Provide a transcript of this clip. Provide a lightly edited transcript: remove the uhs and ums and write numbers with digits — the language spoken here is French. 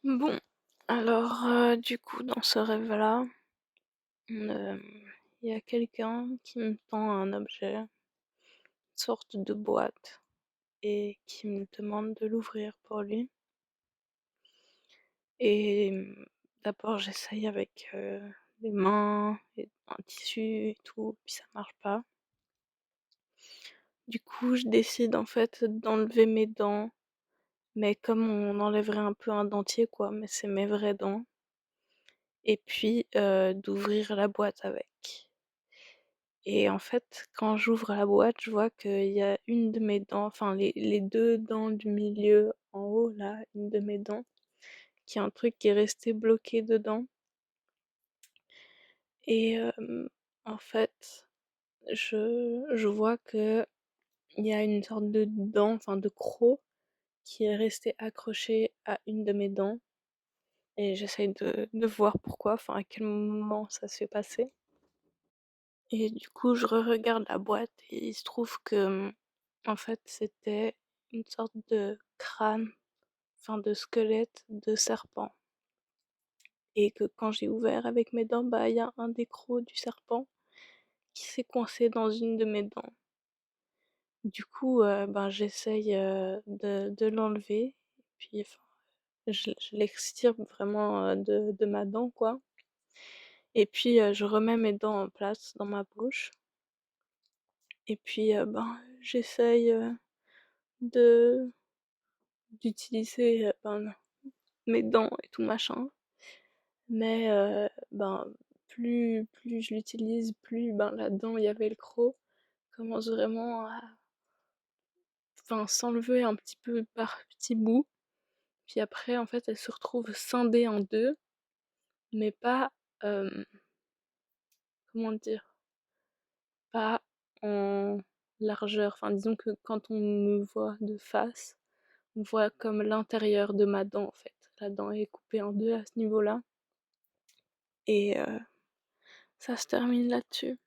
Bon, alors, du coup, dans ce rêve-là, hem, il y a quelqu'un qui me tend un objet, une sorte de boîte et qui me demande de l'ouvrir pour lui et d'abord j'essaye avec, les mains et un tissu et tout, puis ça marche pas. Du coup, je décide en fait d'enlever mes dents, mais comme on enlèverait un peu un dentier quoi, mais c'est mes vraies dents et puis, d'ouvrir la boîte avec. Et en fait, quand j'ouvre la boîte, je vois qu'il y a une de mes dents, enfin les 2 dents du milieu en haut là, une de mes dents, qui a un truc qui est resté bloqué dedans et en fait, je vois qu'il y a une sorte de dent, enfin de croc qui est resté accroché à une de mes dents et j'essaye de voir pourquoi, enfin à quel moment ça s'est passé et du coup, je regarde la boîte et il se trouve que, en fait, c'était une sorte de crâne, enfin de squelette de serpent et que quand j'ai ouvert avec mes dents, bah, il y a un des crocs du serpent qui s'est coincé dans une de mes dents. Du coup, ben, j'essaye, de l'enlever puis enfin, je l'extirpe vraiment, de ma dent, quoi et puis, je remets mes dents en place dans ma bouche et puis, ben, j'essaye, de d'utiliser, ben, mes dents et tout machin. Mais ben, plus je l'utilise, plus, ben, là-dedans il y avait le croc, commence vraiment à enfin s'enlever un petit peu par petits bouts. Puis après en fait elle se retrouve scindée en 2 mais pas, hem, comment dire? Pas en largeur. Enfin disons que quand on me voit de face, on voit comme l'intérieur de ma dent en fait. La dent est coupée en 2 à ce niveau-là et ça se termine là-dessus.